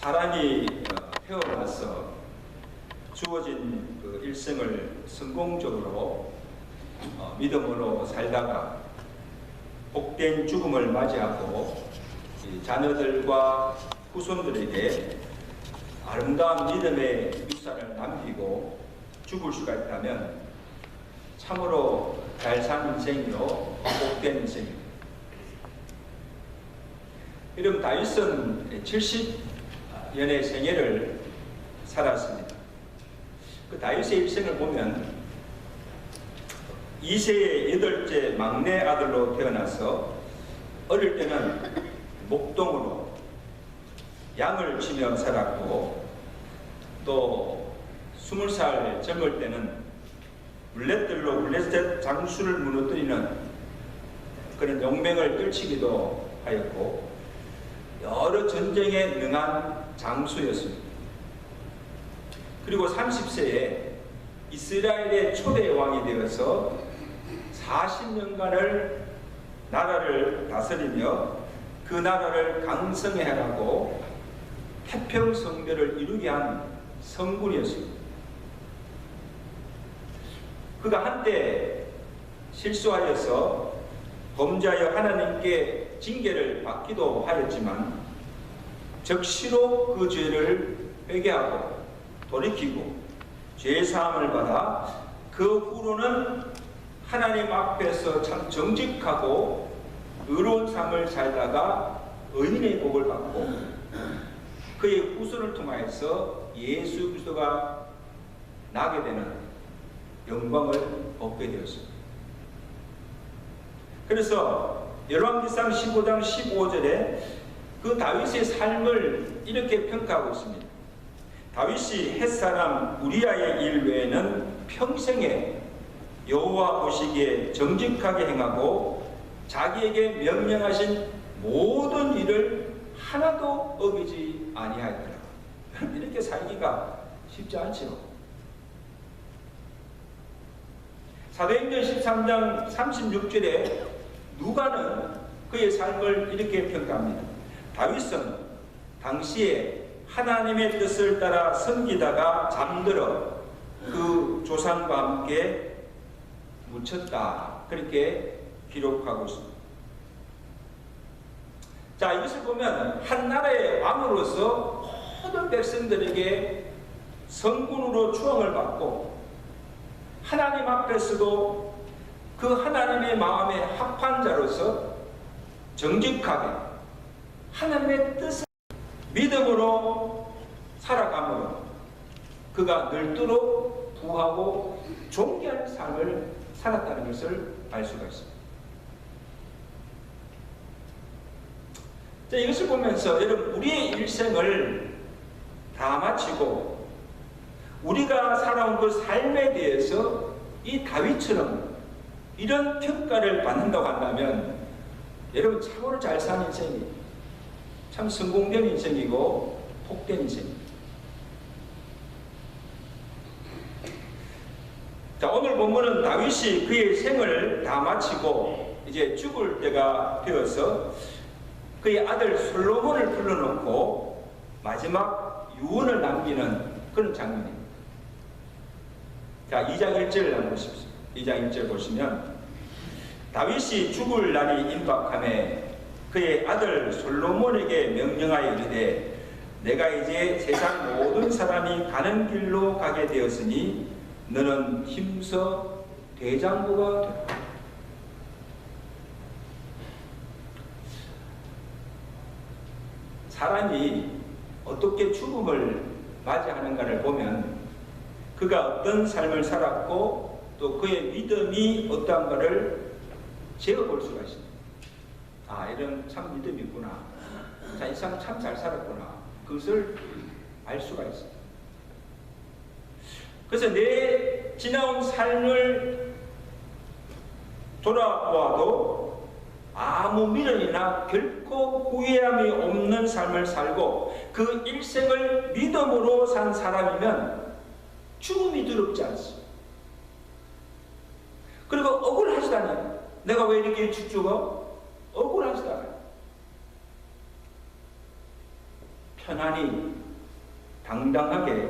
사람이 태어나서 주어진 그 일생을 성공적으로 믿음으로 살다가 복된 죽음을 맞이하고 자녀들과 후손들에게 아름다운 믿음의 유산을 남기고 죽을 수가 있다면 참으로 잘 산 인생이요 복된 인생입니다. 여러분, 다윗은 70년의 생애를 살았습니다. 그 다윗의 일생을 보면 2세의 8째 막내 아들로 태어나서 어릴 때는 목동으로 양을 치며 살았고, 또 20살 젊을 때는 물렛들로 물렛 장수를 무너뜨리는 그런 용맹을 떨치기도 하였고, 여러 전쟁에 능한 장수였습니다. 그리고 30세에 이스라엘의 초대 왕이 되어서 40년간을 나라를 다스리며 그 나라를 강성해 하라고 태평성대를 이루게 한 성군이었습니다. 그가 한때 실수하여서 범죄하여 하나님께 징계를 받기도 하였지만 적시로 그 죄를 회개하고 돌이키고 죄 사함을 받아 그 후로는 하나님 앞에서 참 정직하고 의로운 삶을 살다가 의인의 복을 받고 그의 후손을 통하여서 예수 그리스도가 나게 되는 영광을 얻게 되었습니다. 그래서 열왕기상 15장 15절에 그 다윗의 삶을 이렇게 평가하고 있습니다. 다윗이 햇사람 우리아의 일 외에는 평생에 여호와 보시기에 정직하게 행하고 자기에게 명령하신 모든 일을 하나도 어기지 아니하였더라. 이렇게 살기가 쉽지 않지요. 사도행전 13장 36절에 누가는 그의 삶을 이렇게 평가합니다. 다윗은 당시에 하나님의 뜻을 따라 섬기다가 잠들어 그 조상과 함께 묻혔다. 그렇게 기록하고 있습니다. 자, 이것을 보면 한 나라의 왕으로서 모든 백성들에게 성군으로 추앙을 받고 하나님 앞에서도 그 하나님의 마음에 합한 자로서 정직하게 하나님의 뜻을 믿음으로 살아감으로 그가 늘도록 부하고 존귀한 삶을 살았다는 것을 알 수가 있습니다. 자, 이것을 보면서 여러분, 우리의 일생을 다 마치고 우리가 살아온 그 삶에 대해서 이 다윗처럼 이런 평가를 받는다고 한다면 여러분, 참으로 잘 산 인생이 참 성공된 인생이고 복된 인생입니다. 자, 오늘 본문은 다윗이 그의 생을 다 마치고 이제 죽을 때가 되어서 그의 아들 솔로몬을 불러놓고 마지막 유언을 남기는 그런 장면입니다. 자, 2장 1절을 한번 보십시오. 2장 1절 보시면 다윗이 죽을 날이 임박하매 그의 아들 솔로몬에게 명령하여 이르되 내가 이제 세상 모든 사람이 가는 길로 가게 되었으니 너는 힘써 대장부가 되라. 사람이 어떻게 죽음을 맞이하는가를 보면 그가 어떤 삶을 살았고 또 그의 믿음이 어떠한가를 재어볼 수가 있습니다. 아, 이런 참 믿음이 있구나. 자, 이 사람 참 잘 살았구나. 그것을 알 수가 있습니다. 그래서 내 지나온 삶을 돌아보아도 아무 미련이나 결코 후회함이 없는 삶을 살고 그 일생을 믿음으로 산 사람이면 죽음이 두렵지 않습니다. 그리고 억울하시다니, 내가 왜 이렇게 일찍 죽어? 억울하시다니. 편안히 당당하게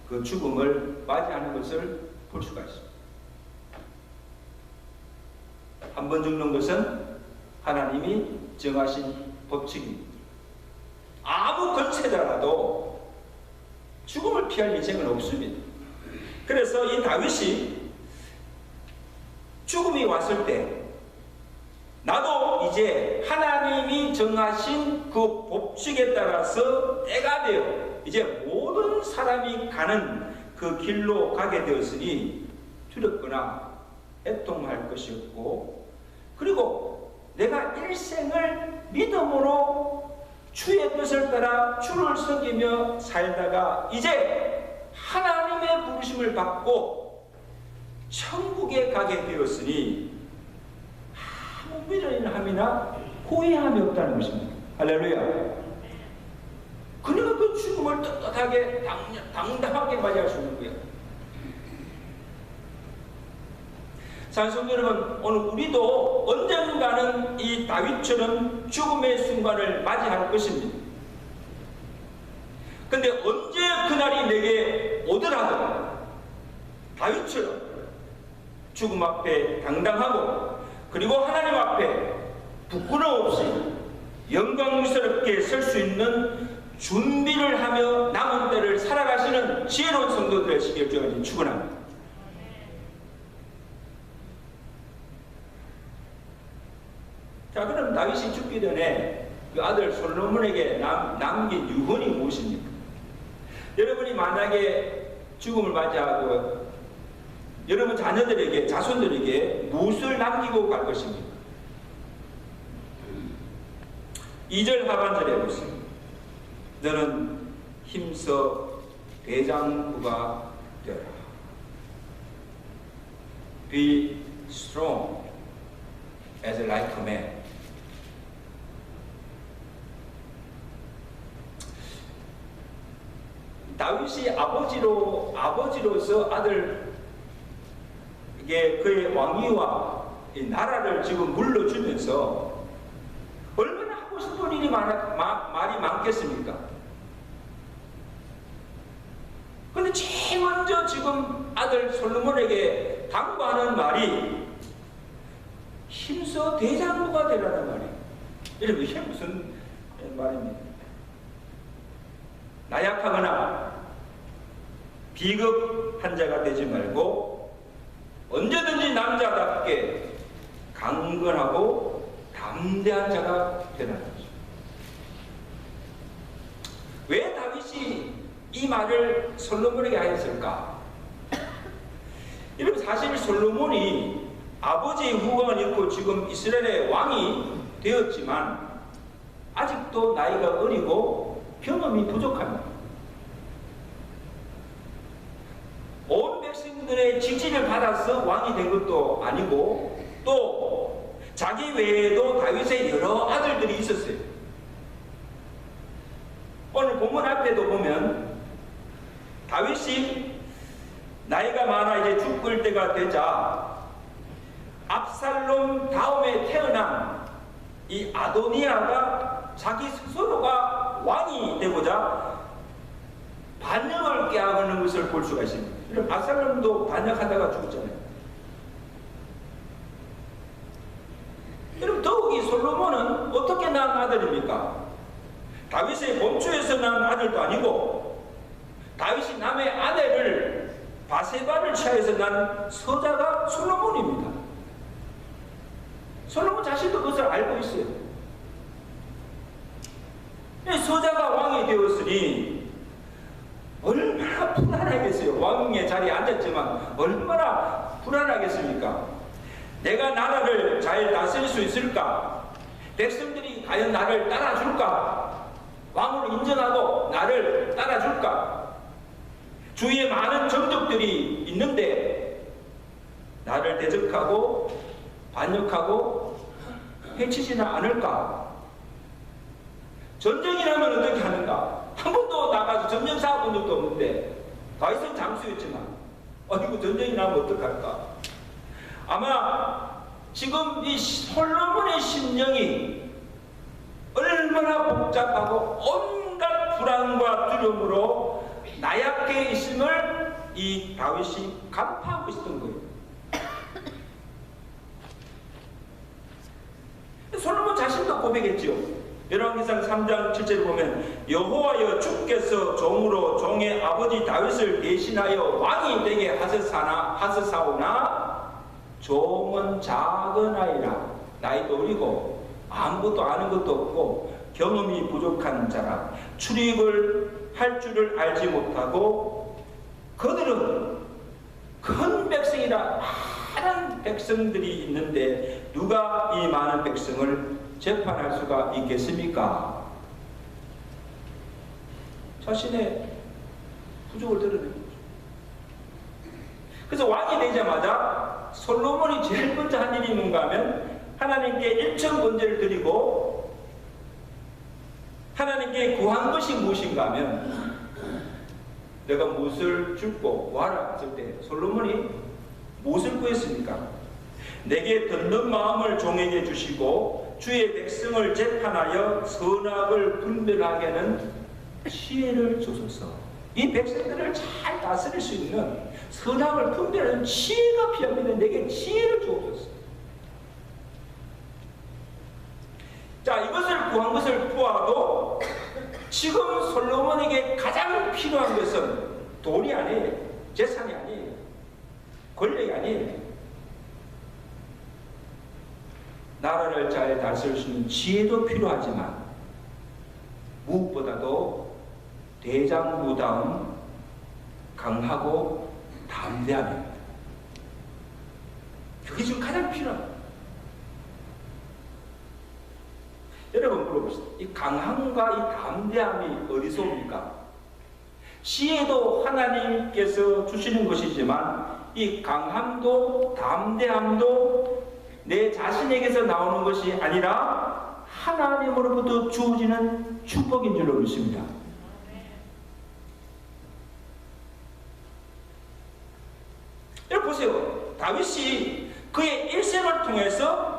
그 죽음을 맞이하는 것을 볼 수가 있습니다. 한 번 죽는 것은 하나님이 정하신 법칙입니다. 아무 권세자라도 죽음을 피할 인생은 없습니다. 그래서 이 다윗이 죽음이 왔을 때 나도 이제 하나님이 정하신 그 법칙에 따라서 때가 되어 이제 모든 사람이 가는 그 길로 가게 되었으니 두렵거나 애통할 것이 없고, 그리고 내가 일생을 믿음으로 주의 뜻을 따라 주를 섬기며 살다가 이제 하나님의 부르심을 받고 천국에 가게 되었으니 아무 미련함이나 후회함이 없다는 것입니다. 할렐루야. 그러니까 그 죽음을 떳떳하게 당당하게 맞이할 수 있는 거예요. 성도 여러분, 오늘 우리도 언젠가는 이 다윗처럼 죽음의 순간을 맞이할 것입니다. 근데 언제 그날이 내게 오더라도 다윗처럼 죽음 앞에 당당하고, 그리고 하나님 앞에 부끄러움 없이 영광스럽게 설 수 있는 준비를 하며 남은 때를 살아가시는 지혜로운 성도 되시길 주님 축원합니다. 자, 그럼 다윗이 죽기 전에 그 아들 솔로몬에게 남긴 유언이 무엇입니까? 여러분이 만약에 죽음을 맞이하고 여러분 자녀들에게, 자손들에게 무엇을 남기고 갈 것입니까? 2절 하반절에 보세요. 너는 힘써 대장부가 되라. Be strong as like a man. 다윗이 아버지로서 아들에게 그의 왕위와 이 나라를 지금 물려주면서 얼마나 하고 싶은 일이 말이 많겠습니까? 근데 제일 먼저 지금 아들 솔로몬에게 당부하는 말이 힘써 대장부가 되라는 말이에요. 여러분, 이게 무슨 말입니까? 나약하거나 비겁한 자가 되지 말고 언제든지 남자답게 강건하고 담대한 자가 되라는 거죠. 왜 다윗이 이 말을 솔로몬에게 하였을까? 여러분, 사실 솔로몬이 아버지의 후광을 입고 지금 이스라엘의 왕이 되었지만 아직도 나이가 어리고 경험이 부족합니다. 온 백성들의 지지를 받아서 왕이 된 것도 아니고, 또 자기 외에도 다윗의 여러 아들들이 있었어요. 오늘 본문 앞에도 보면 다윗이 나이가 많아 이제 죽을 때가 되자 압살롬 다음에 태어난 이 아도니아가 자기 스스로가 왕이 되고자 반역을 꾀하는 것을 볼 수가 있습니다. 그럼 압살롬도 반역하다가 죽었잖아요. 그럼 더욱이 솔로몬은 어떻게 낳은 아들입니까? 다윗의 본초에서 낳은 아들도 아니고 다윗이 남의 아내를 바세바를 취하여서 난 서자가 솔로몬입니다. 솔로몬 자신도 그것을 알고 있어요. 서자가 왕이 되었으니 얼마나 불안하겠어요. 왕의 자리에 앉았지만 얼마나 불안하겠습니까? 내가 나라를 잘 다스릴 수 있을까? 백성들이 과연 나를 따라줄까? 왕으로 인정하고 나를 따라줄까? 주위에 많은 정적들이 있는데 나를 대적하고 반역하고 해치지는 않을까? 전쟁이라면 어떻게 하는가? 한 번도 나가서 전쟁 싸워본 적도 없는데 다윗은 장수였지만 이거 전쟁이 나면 어떡할까? 아마 지금 이 솔로몬의 심령이 얼마나 복잡하고 온갖 불안 이름으로 나약해 있음을 이 다윗이 간파하고 있었던 거예요. 솔로몬 자신도 고백했지요. 열왕기상 3장 7절에 보면 여호와여 주께서 종으로 종의 아버지 다윗을 대신하여 왕이 되게 하셨사오나 종은 작은 아이라 나이도 어리고 아무것도 아는 것도 없고 경험이 부족한 자라 출입을 할 줄을 알지 못하고 그들은 큰 백성이라 많은 백성들이 있는데 누가 이 많은 백성을 재판할 수가 있겠습니까? 자신의 부족을 드러낸 거죠. 그래서 왕이 되자마자 솔로몬이 제일 먼저 한 일이 뭔가 하면 하나님께 일천 번제를 드리고 하나님께 구한 것이 무엇인가 하면 내가 무엇을 줄고 구하라 했을 때 솔로몬이 무엇을 구했습니까? 내게 듣는 마음을 종에게 주시고 주의 백성을 재판하여 선악을 분별하게 하는 지혜를 주소서. 이 백성들을 잘 다스릴 수 있는 선악을 분별하는 지혜가 필요합니다. 내게 지혜를 주옵소서. 자, 이것을 구한 것을 보아도 지금 솔로몬에게 가장 필요한 것은 돈이 아니에요. 재산이 아니에요. 권력이 아니에요. 나라를 잘 다스릴 수 있는 지혜도 필요하지만 무엇보다도 대장부다운 강하고 담대함입니다. 그게 지금 가장 필요합니다. 여러분 물어봅시다. 이 강함과 이 담대함이 어디서 옵니까? 지혜도 하나님께서 주시는 것이지만 이 강함도 담대함도 내 자신에게서 나오는 것이 아니라 하나님으로부터 주어지는 축복인 줄로 믿습니다. 여러분 보세요. 다윗이 그의 일생을 통해서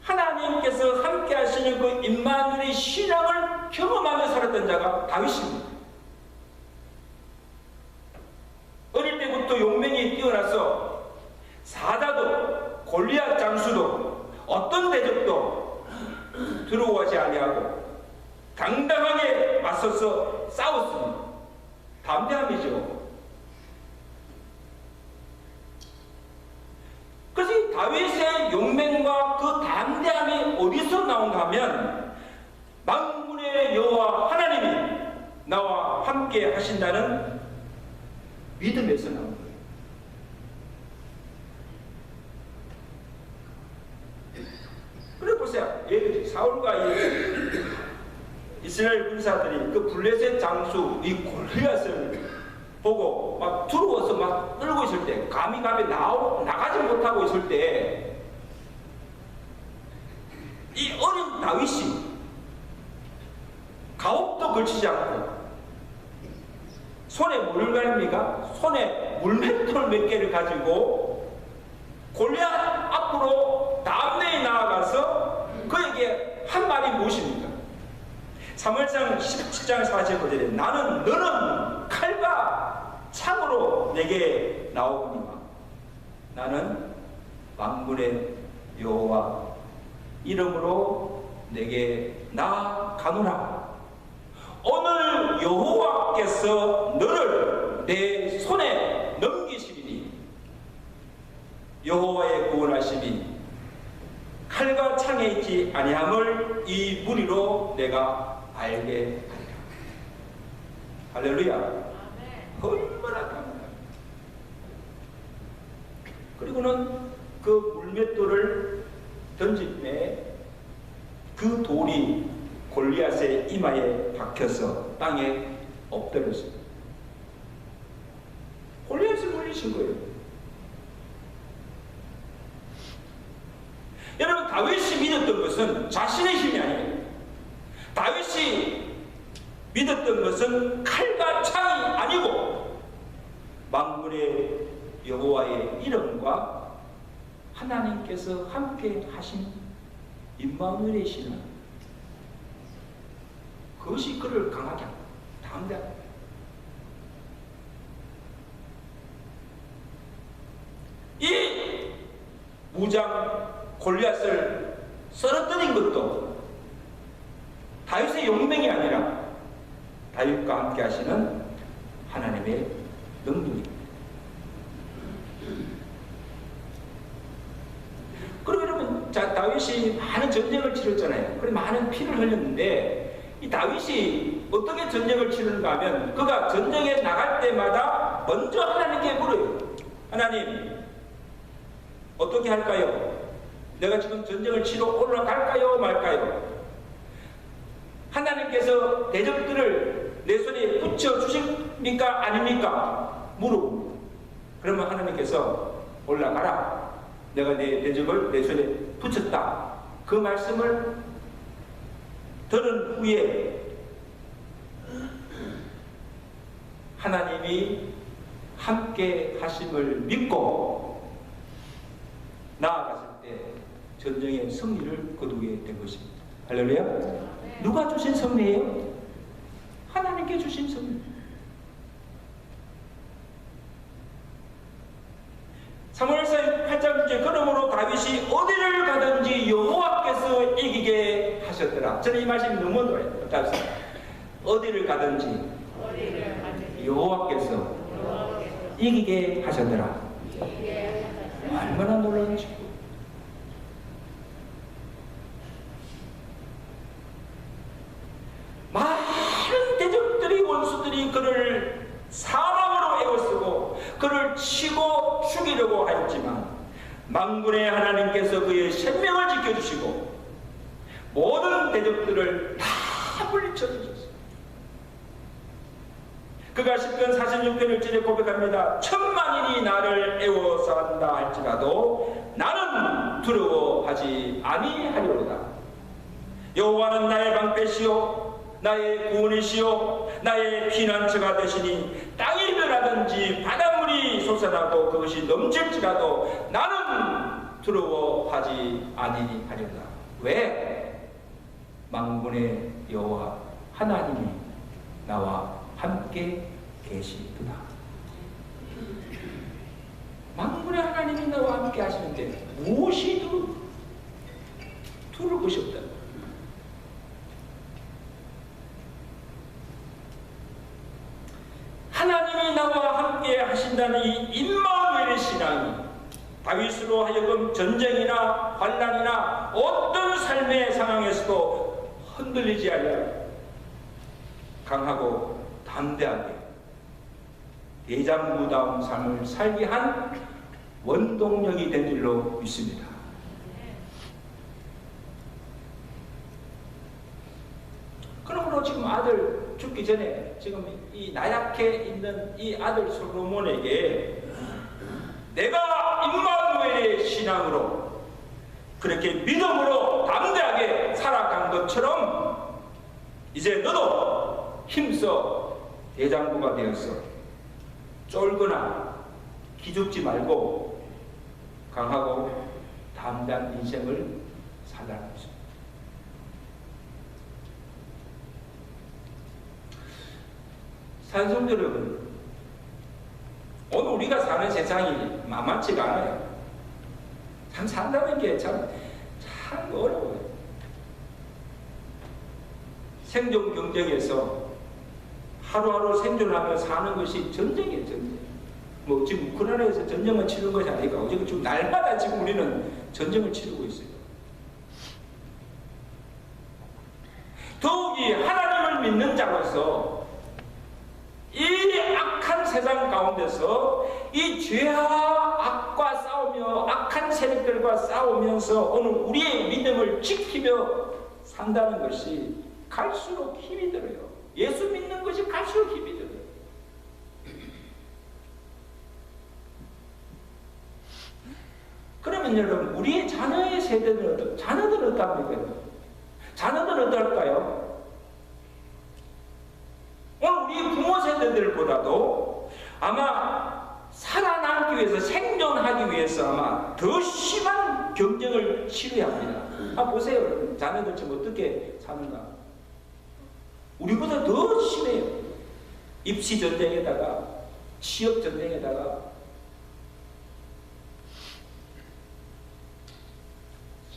하나님께서 함께 하시는 그 임마누엘의 신앙을 경험하며 살았던 자가 다윗입니다. 어릴 때부터 용맹이 뛰어나서 사자도 골리앗 장수도 어떤 대적도 두려워하지 아니하고 당당하게 맞서서 싸웠습니다. 담대함이죠. 그래서 이 다윗의 용맹과 그 담대함이 어디서 나온가 하면 만군의 여호와 하나님이 나와 함께 하신다는 믿음에서 나온 거예요. 그래 보세요. 사울과 이스라엘 군사들이 그 블레셋 장수 이 골리앗을 보고 막 두려워서 막 떨고 있을 때, 감히 나가지 못하고 있을 때, 이 어린 다윗이 가옥도 걸치지 않고 손에 물을 가립니까? 손에 물맷돌 몇 개를 가지고 골리앗 앞으로 담대히 나아가서 그에게 한 말이 무엇입니까? 사무엘상 17장 45절에 너는 칼과 창으로 내게 나오거니와 나는 만군의 여호와 이름으로 내게 나아가노라. 오늘 여호와께서 너를 내 손에 넘기시리니 여호와의 구원하심이 칼과 창에 있지 아니함을 이 무리로 내가 알게 하리라. 할렐루야. 얼마나 감사합니다. 그리고는 그 물맷돌을 던질 때 그 돌이 골리앗의 이마에 박혀서 땅에 엎드렸습니다. 골리앗을 물리신 거예요. 여러분 다윗이 믿었던 것은 자신의 힘이 아니에요. 다윗이 믿었던 것은 칼과 창이 아니고 만군의 여호와의 이름과 하나님께서 함께 하신 임마누엘의 신앙, 그것이 그를 강하게 합니다. 담대합니다. 이 무장 골리앗을 쓰러뜨린 것도 다윗의 용맹이 아니라 다윗과 함께 하시는 하나님의 능력입니다. 그리고 여러분, 다윗이 많은 전쟁을 치렀잖아요. 그래 많은 피를 흘렸는데 이 다윗이 어떻게 전쟁을 치르는가 하면 그가 전쟁에 나갈 때마다 먼저 하나님께 물어요. 하나님, 어떻게 할까요? 내가 지금 전쟁을 치러 올라갈까요? 말까요? 하나님께서 대적들을 내 손에 붙여주십니까? 아닙니까? 물어봅니다. 그러면 하나님께서 올라가라. 내가 내 대적을 내 손에 붙였다. 그 말씀을 들은 후에 하나님이 함께 하심을 믿고 나아갔을 때 전쟁의 승리를 거두게 된 것입니다. 할렐루야. 누가 주신 승리예요? 하나님께 주신 승리. 사무엘상 8장 6절 그러므로 다윗이 어디를 가든지 여호와께서 이기게 하셨더라. 저는 이 말씀이 너무 좋아요. 어디를 가든지 여호와께서 이기게 하셨더라. 얼마나 놀라운지. 많은 대적들이 원수들이 그를 사망으로 애워쓰고 그를 치고 죽이려고 하였지만 만군의 하나님께서 그의 생명을 지켜주시고 모든 대적들을 다 물리쳐 주셨습니다. 그가 시편 46편 1절에 고백합니다. 천만인이 나를 애워싼다 할지라도 나는 두려워하지 아니하리로다. 여호와는 나의 방패시요 나의 구원이시요 나의 피난처가 되시니 땅이 멸하든지 바닷물이 솟아나고 그것이 넘칠지라도 나는 두려워하지 아니하리로다. 왜? 만군의 여호와 하나님이 나와 함께 계시도다. 만군의 하나님이 나와 함께 하시는데 무엇이 두려울 것이 없다. 하나님이 나와 함께 하신다는 이 임마누엘의 신앙이 다윗으로 하여금 전쟁이나 환난이나 어떤 삶의 상황에서도 흔들리지 않으려 강하고 담대하게 대장부다운 삶을 살게 한 원동력이 된 줄로 믿습니다. 그러므로 지금 아들 죽기 전에 지금 이 나약해 있는 이 아들 솔로몬에게 내가 임마누엘의 신앙으로 그렇게 믿음으로 담대하게 살아간 것처럼 이제 너도 힘써 대장부가 되어서 쫄거나 기죽지 말고 강하고 담대한 인생을 살라는 것입니다. 산성도 여러분, 오늘 우리가 사는 세상이 만만치가 않아요. 참 산다는 게 참 어려워요. 생존 경쟁에서 하루하루 생존하며 사는 것이 전쟁이에요, 전쟁. 뭐 지금 우크라이나에서 전쟁을 치는 것이 아니까 지금 날마다 지금 우리는 전쟁을 치르고 있어요. 더욱이 하나님을 믿는 자로서 이 악한 세상 가운데서 이 죄와 악과 싸우며 악한 세력들과 싸우면서 오늘 우리의 믿음을 지키며 산다는 것이 갈수록 힘이 들어요. 예수 믿는 것이 갈수록 힘이 들어요. 그러면 여러분, 우리의 자녀의 세대는 자녀들은 어떻습니까? 자녀들은 어떨까요? 오늘 우리 부모 세대들보다도 아마 살아남기 위해서, 생존하기 위해서 아마 더 심한 경쟁을 치러야 합니다. 보세요. 자녀들 지금 어떻게 사는가? 우리보다 더 심해요. 입시 전쟁에다가 취업 전쟁에다가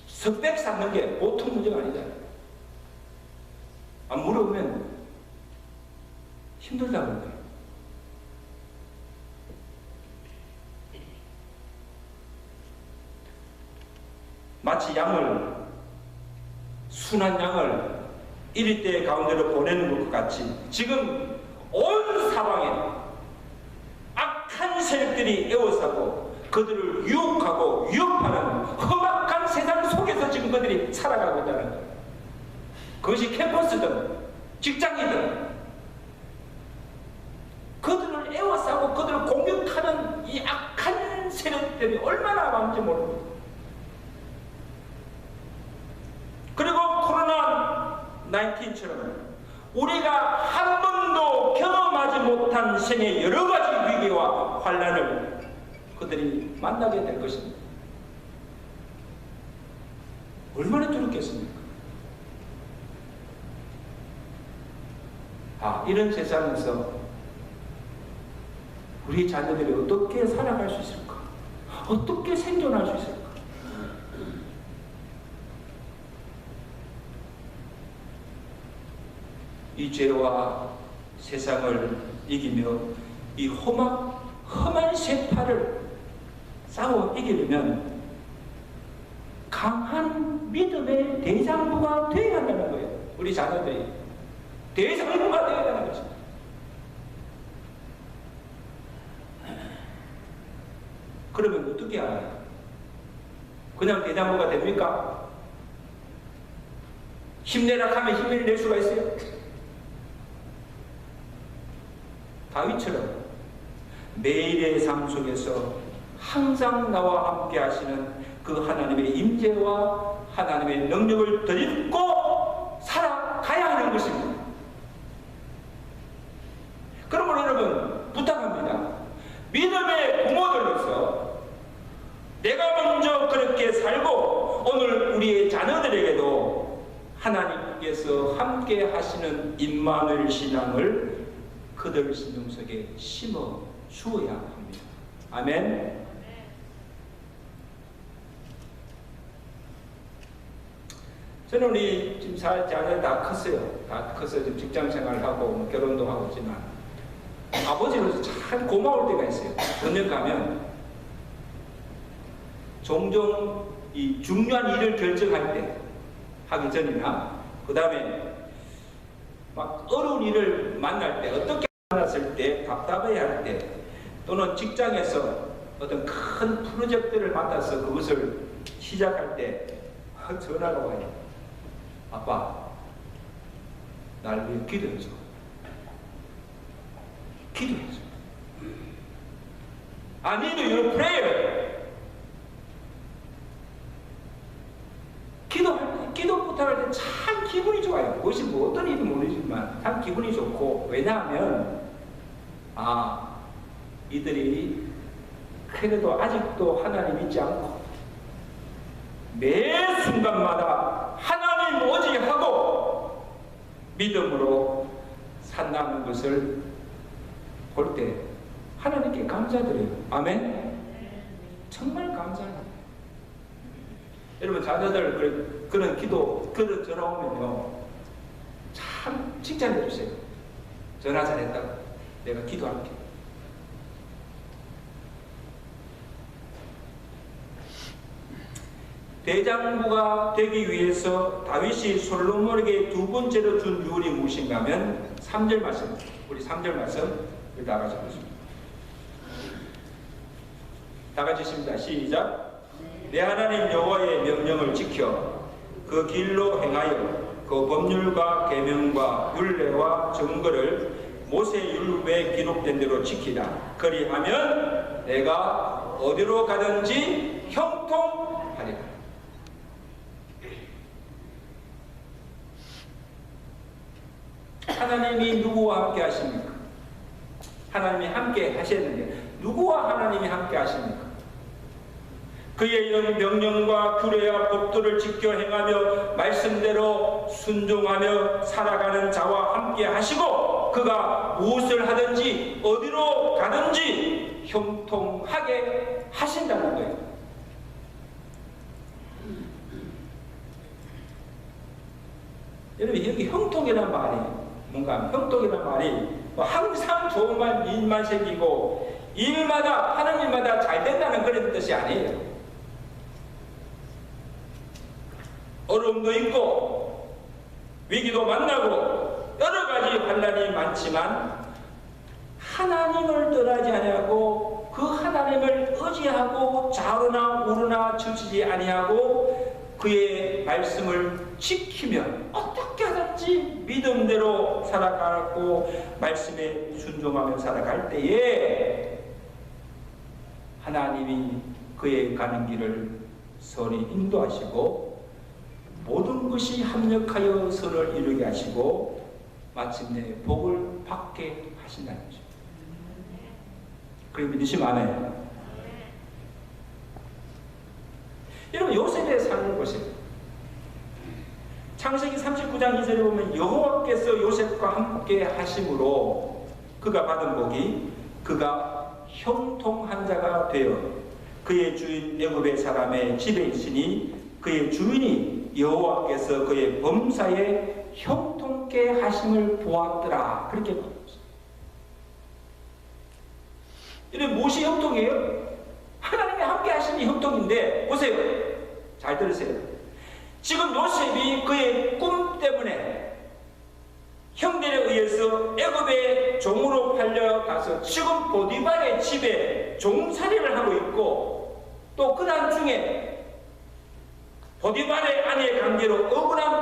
석백 쌓는 게 보통 문제가 아니잖아요. 안 물어보면 힘들다는 거예요. 마치 양을, 순한 양을 1대 가운데로 보내는 것 같이 지금 온 사방에 악한 세력들이 에워싸고 그들을 유혹하고 위협하는 험악한 세상 속에서 지금 그들이 살아가고 있다는 거예요. 그것이 캠퍼스든 직장이든 그들을 에워싸고 그들을 공격하는 이 악한 세력들이 얼마나 많은지 모릅니다. 그리고 코로나19처럼 우리가 한 번도 경험하지 못한 생의 여러 가지 위기와 환난을 그들이 만나게 될 것입니다. 얼마나 두렵겠습니까? 이런 세상에서 우리 자녀들이 어떻게 살아갈 수 있을까? 어떻게 생존할 수 있을까? 이 죄와 세상을 이기며 이 험한 세파를 싸워 이기려면 강한 믿음의 대장부가 되어야 한다는 거예요. 우리 자녀들이 대장부가 되어야 한다는 것입니다. 그러면 어떻게 알아요? 그냥 대장부가 됩니까? 힘내라 하면 힘을 낼 수가 있어요? 다윗처럼 매일의 삶 속에서 항상 나와 함께 하시는 그 하나님의 임재와 하나님의 능력을 덧입고 살아가야 하는 것입니다. 그러므로 여러분 부탁합니다. 믿음의 부모들로서 내가 먼저 그렇게 살고 오늘 우리의 자녀들에게도 하나님께서 함께 하시는 임마누엘 신앙을 그들 심령 속에 심어 주어야 합니다. 아멘. 저는 우리 지금 자녀 다 컸어요. 다 커서 지금 직장 생활을 하고 결혼도 하고 있지만 아버지로서 참 고마울 때가 있어요. 저녁 가면 종종 이 중요한 일을 결정할 때 하기 전이나 그 다음에 막 어려운 일을 만날 때 어떻게 만났을 때 답답해 할 때 또는 직장에서 어떤 큰 프로젝트를 맡아서 그것을 시작할 때 전화가 와요. 아빠, 날 위해 기도해줘. 기도해줘. I need your prayer. 기도 부탁할 때 참 기분이 좋아요. 그것이 뭐 어떤 일인지 모르지만 참 기분이 좋고, 왜냐하면 이들이 그래도 아직도 하나님 믿지 않고 매 순간마다 하나님 오직하고 믿음으로 산다는 것을 볼 때 하나님께 감사드려요. 아멘. 정말 감사합니다. 여러분 자녀들 그런 기도 그런 전화 오면요 참 칭찬해 주세요. 전화 잘했다고 내가 기도할게. 대장부가 되기 위해서 다윗이 솔로몬에게 두 번째로 준 유언이 무엇인가 하면 3절 말씀, 우리 3절 말씀 다 같이 보겠습니다. 다 같이 읽습니다. 시작. 내 하나님 여호와의 명령을 지켜 그 길로 행하여 그 법률과 계명과 율례와 증거를 모세율법에 기록된 대로 지키라. 그리하면 내가 어디로 가든지 형통하리라. 하나님이 누구와 함께 하십니까? 하나님이 함께 하셨는데 누구와 하나님이 함께 하십니까? 그의 이런 명령과 규례와 법도를 지켜 행하며 말씀대로 순종하며 살아가는 자와 함께 하시고 그가 무엇을 하든지 어디로 가든지 형통하게 하신다는 거예요. 여러분, 여기 형통이라는 말이 뭔가, 형통이라는 말이 뭐 항상 좋은 말, 일만 생기고 일마다 하는 일마다 잘 된다는 그런 뜻이 아니에요. 어려움도 있고 위기도 만나고 여러 가지 환난이 많지만 하나님을 떠나지 아니하고 그 하나님을 의지하고 좌우나 우르나 치우치지 아니하고 그의 말씀을 지키며 어떻게 하든지 믿음대로 살아가고 말씀에 순종하며 살아갈 때에 하나님이 그의 가는 길을 선히 인도하시고 모든 것이 합력하여 선을 이루게 하시고 마침내 복을 받게 하신다는 거죠. 그럼 믿으시면 안 해요. 여러분, 요셉의 삶을 보세요. 창세기 39장 2절에 보면 여호와께서 요셉과 함께 하심으로 그가 받은 복이 그가 형통한 자가 되어 그의 주인 애굽의 사람의 집에 있으니 그의 주인이 여호와께서 그의 범사에 형통케 하심을 보았더라. 그렇게 말합니다. 이런 무엇이 형통이에요? 하나님이 함께 하시니 형통인데 보세요. 잘 들으세요. 지금 요셉이 그의 꿈 때문에 형들에 의해서 애굽의 종으로 팔려가서 지금 보디발의 집에 종살이를 하고 있고 또 그날 중에 보디발의 아내의 관계로 억울한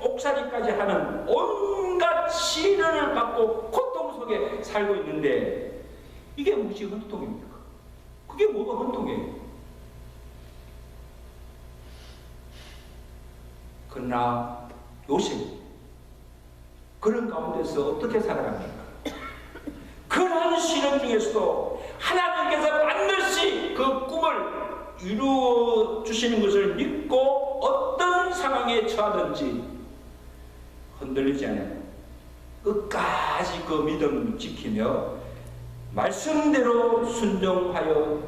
옥살이까지 하는 온갖 시련을 받고 고통 속에 살고 있는데 이게 무엇이 헌통입니까? 그게 뭐가 헌통이에요? 그러나 요셉이 그런 가운데서 어떻게 살아갑니까? 그런 시련 중에서도 하나님께서 반드시 그 꿈을 이루어 주시는 것을 믿고 어떤 상황에 처하든지 흔들리지 않아요. 끝까지 그 믿음을 지키며 말씀대로 순종하여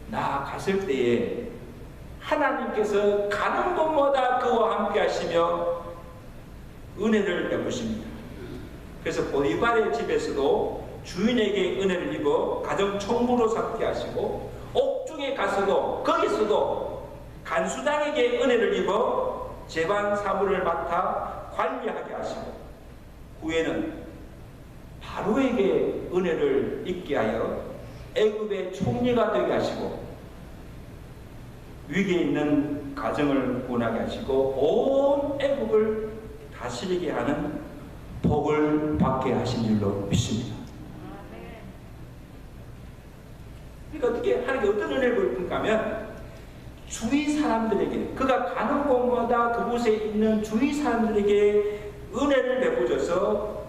나아갔을 때에 하나님께서 가는 곳마다 그와 함께 하시며 은혜를 베푸십니다. 그래서 보디발의 집에서도 주인에게 은혜를 입어 가정 총무로 삼게 하시고 옥중에 가서도 거기서도 간수당에게 은혜를 입어 재반 사무를 맡아 관리하게 하시고 후에는 바로에게 은혜를 입게 하여 애굽의 총리가 되게 하시고 위기에 있는 가정을 구원하게 하시고 온 애굽을 다스리게 하는 복을 받게 하신 줄로 믿습니다. 그러니까 어떻게 하나님께 어떤 은혜를 베푼가 하면 주위 사람들에게 그가 가는 곳마다 그곳에 있는 주위 사람들에게 은혜를 베푸셔서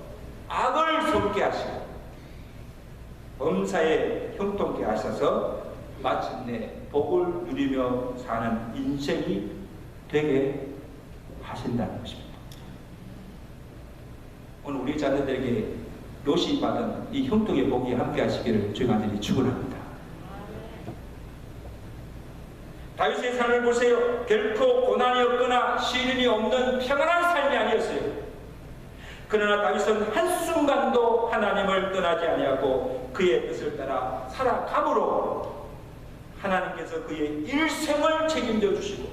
악을 속게 하시고 범사에 형통케 하셔서 마침내 복을 누리며 사는 인생이 되게 하신다는 것입니다. 오늘 우리 자녀들에게 요시 받은 이 형통의 복이 함께 하시기를 주의 간절히 축원합니다. 다윗의 삶을 보세요. 결코 고난이 없거나 시련이 없는 평안한 삶이 아니었어요. 그러나 다윗은 한순간도 하나님을 떠나지 아니하고 그의 뜻을 따라 살아감으로 하나님께서 그의 일생을 책임져 주시고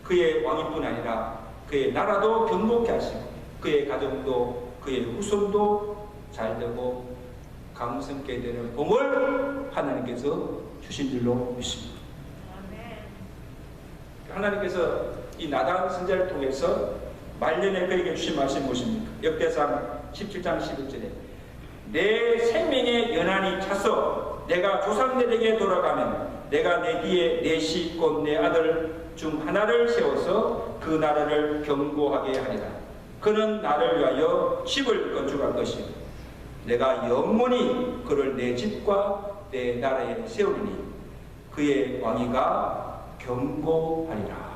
그의 왕위뿐 아니라 그의 나라도 경복케 하시고 그의 가정도 그의 후손도 잘되고 강성케 되는 복을 하나님께서 주신 줄로 믿습니다. 하나님께서 이 나단 선지자를 통해서 말년에 그에게 주신 말씀이 무엇입니까? 역대상 17장 11절에 내 생명의 연한이 차서 내가 조상들에게 돌아가면 내가 내 뒤에 내 시 곧 내 아들 중 하나를 세워서 그 나라를 견고하게 하리라. 그는 나를 위하여 집을 건축할 것이요 내가 영원히 그를 내 집과 내 나라에 세우리니 그의 왕위가 견고하리라.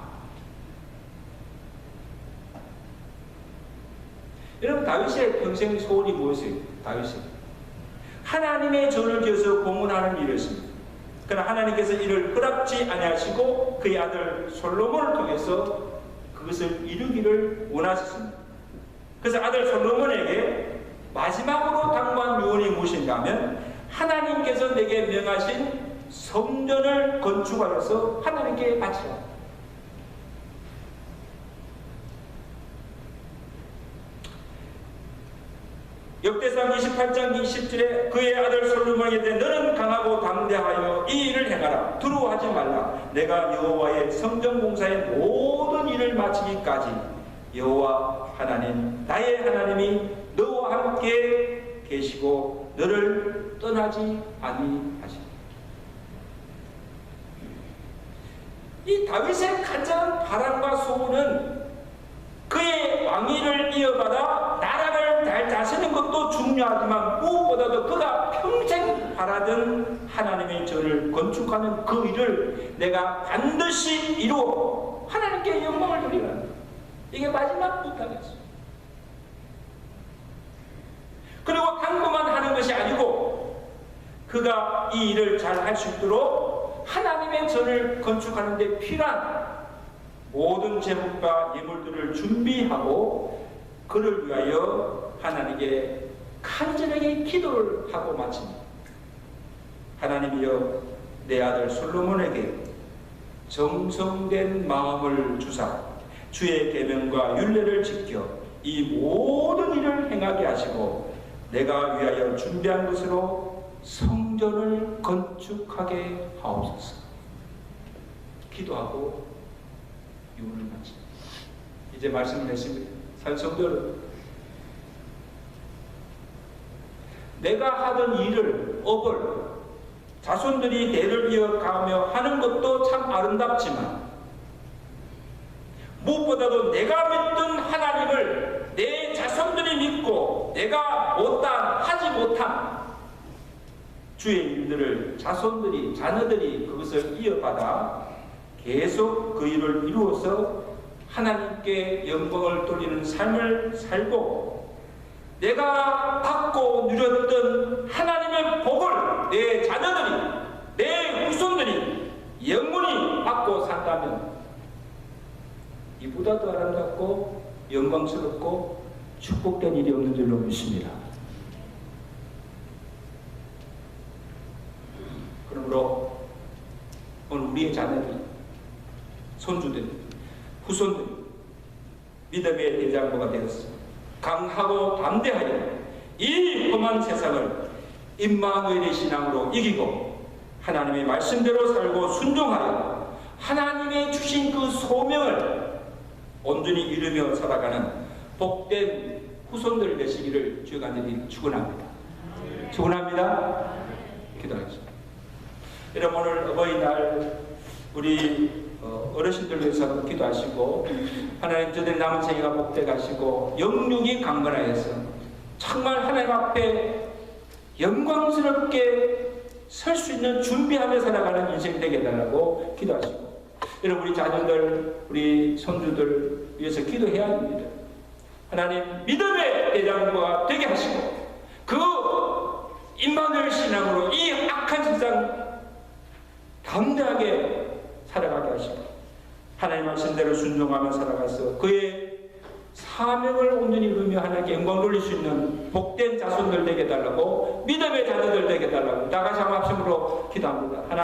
여러분, 다윗의 평생 소원이 무엇이에요? 다윗이 하나님의 전을 지어서 공헌하는 일이었습니다. 그러나 하나님께서 이를 허락지 아니하시고 그의 아들 솔로몬을 통해서 그것을 이루기를 원하셨습니다. 그래서 아들 솔로몬에게 마지막으로 당부한 유언이 무엇인가 하면, 하나님께서 내게 명하신 성전을 건축하여서 하나님께 바치라. 역대상 28장 20절에 그의 아들 솔로몬에게 너는 강하고 담대하여 이 일을 행하라. 두려워하지 말라. 내가 여호와의 성전 공사의 모든 일을 마치기까지 여호와 하나님 나의 하나님이 너와 함께 계시고 너를 떠나지 아니하시리라. 이 다윗의 가장 바람과 소원은 그의 왕위를 이어받아 나라를 잘 다스리는 것도 중요하지만 무엇보다도 그가 평생 바라던 하나님의 전을 건축하는 그 일을 내가 반드시 이루어 하나님께 영광을 돌리라. 이게 마지막 부탁이었어요. 그리고 당부만 하는 것이 아니고 그가 이 일을 잘 할 수 있도록 하나님의 전을 건축하는 데 필요한 모든 제목과 예물들을 준비하고 그를 위하여 하나님께 간절하게 기도를 하고 마칩니다. 하나님이여 내 아들 솔로몬에게 정성된 마음을 주사 주의 계명과 율례를 지켜 이 모든 일을 행하게 하시고 내가 위하여 준비한 것으로 성전을 건축하게 하옵소서. 기도하고 유언을 마칩니다. 이제 말씀을 했습니다. 성도 여러분, 내가 하던 일을, 업을 자손들이 대를 이어가며 하는 것도 참 아름답지만 무엇보다도 내가 믿던 하나님을 내 자손들이 믿고 내가 하지 못한 주의 일들을 자손들이, 자녀들이 그것을 이어받아 계속 그 일을 이루어서 하나님께 영광을 돌리는 삶을 살고 내가 받고 누렸던 하나님의 복을 내 자녀들이, 내 후손들이 영원히 받고 산다면 이보다 더 아름답고 영광스럽고 축복된 일이 없는 줄로 믿습니다. 그러므로 오늘 우리의 자녀들이, 손주들이, 후손들이 믿음의 대장부가 되었습니다. 강하고 담대하여 이 험한 세상을 임마누엘의 신앙으로 이기고 하나님의 말씀대로 살고 순종하여 하나님의 주신 그 소명을 온전히 이루며 살아가는 복된 후손들 되시기를 주의 간절히 축원합니다. 축원합니다. 기도하겠습니다. 여러분, 오늘 어버이날 우리 어르신들 위해서 기도하시고 하나님 저들 남은 생애가 복되게 하시고 영육이 강건하여서 정말 하나님 앞에 영광스럽게 설 수 있는 준비하며 살아가는 인생 되게 해달라고 기도하시고, 여러분 우리 자녀들, 우리 손주들 위해서 기도해야 합니다. 하나님 믿음의 대장부가 되게 하시고 그 임마누엘 신앙으로 이 악한 세상 담대하게 살아가게 하시고 하나님 말씀대로 순종하며 살아가서 그의 사명을 온전히 이루며 하나님께 영광 돌릴 수 있는 복된 자손들 되게 해달라고, 믿음의 자녀들 되게 해달라고 다같이 한 말씀으로 기도합니다.